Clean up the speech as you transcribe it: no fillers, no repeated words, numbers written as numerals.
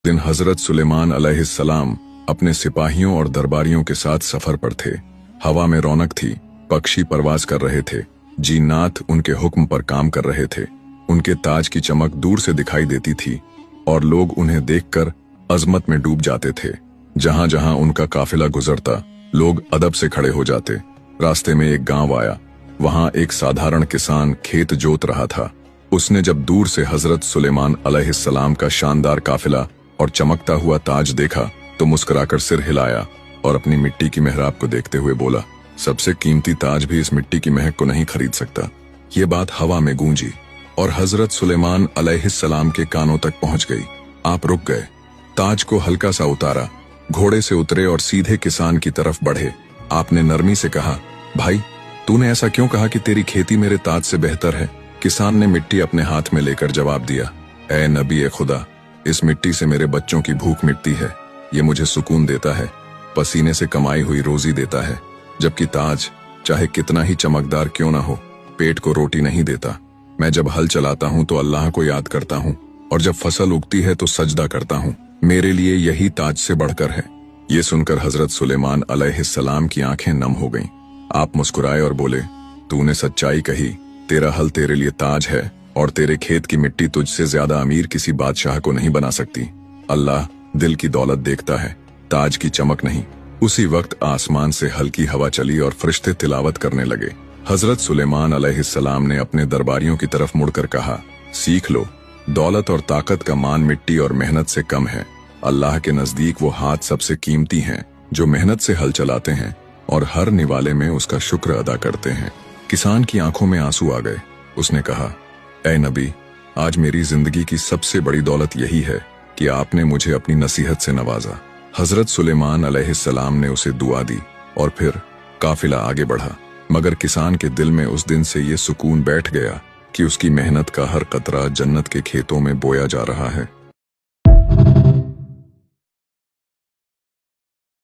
दिन हजरत सुलेमान अलैहिस्सलाम अपने सिपाहियों और दरबारियों के साथ सफर पर थे। हवा में रौनक थी, पक्षी परवाज कर रहे थे, जिन्नात उनके हुक्म पर काम कर रहे थे। उनके ताज की चमक दूर से दिखाई देती थी और लोग उन्हें देखकर अजमत में डूब जाते थे। जहां जहां उनका काफिला गुजरता, लोग अदब से खड़े हो जाते। रास्ते में एक गांव आया। वहां एक साधारण किसान खेत जोत रहा था। उसने जब दूर से हजरत सुलेमान अलैहिस्सलाम का शानदार काफिला और चमकता हुआ ताज देखा तो मुस्कुराकर सिर हिलाया और अपनी मिट्टी की मेहराब को देखते हुए बोला, सबसे कीमती ताज भी इस मिट्टी की महक को नहीं खरीद सकता। ये बात हवा में गूंजी और हजरत सुलेमान अलैहिस्सलाम के कानों तक पहुंच गई। आप रुक गए, ताज को हल्का सा उतारा, घोड़े से उतरे और सीधे किसान की तरफ बढ़े। आपने नरमी से कहा, भाई तूने ऐसा क्यों कहा कि तेरी खेती मेरे ताज से बेहतर है? किसान ने मिट्टी अपने हाथ में लेकर जवाब दिया, ऐ नबी ए खुदा, इस मिट्टी से मेरे बच्चों की भूख मिटती है। ये मुझे सुकून देता है, पसीने से कमाई हुई रोजी देता है, जबकि ताज चाहे कितना ही चमकदार क्यों ना हो, पेट को रोटी नहीं देता। मैं जब हल चलाता हूँ तो अल्लाह को याद करता हूँ और जब फसल उगती है तो सजदा करता हूँ। मेरे लिए यही ताज से बढ़कर है। ये सुनकर हजरत सुलेमान अलैहिस्सलाम की आंखें नम हो गईं। आप मुस्कुराए और बोले, तूने सच्चाई कही, तेरा हल तेरे लिए ताज है और तेरे खेत की मिट्टी तुझसे ज्यादा अमीर किसी बादशाह को नहीं बना सकती। अल्लाह दिल की दौलत देखता है, ताज की चमक नहीं। उसी वक्त आसमान से हल्की हवा चली और फरिश्ते तिलावत करने लगे। हजरत सुलेमान अलैहिस्सलाम ने अपने दरबारियों की तरफ मुड़कर कहा, सीख लो, दौलत और ताकत का मान मिट्टी और मेहनत से कम है। अल्लाह के नजदीक वो हाथ सबसे कीमती हैं जो मेहनत से हल चलाते हैं और हर निवाले में उसका शुक्र अदा करते हैं। किसान की आंखों में आंसू आ गए। उसने कहा, ऐ नबी, आज मेरी जिंदगी की सबसे बड़ी दौलत यही है कि आपने मुझे अपनी नसीहत से नवाजा। हजरत सुलेमान अलैहिस्सलाम ने उसे दुआ दी और फिर काफिला आगे बढ़ा। मगर किसान के दिल में उस दिन से ये सुकून बैठ गया कि उसकी मेहनत का हर कतरा जन्नत के खेतों में बोया जा रहा है।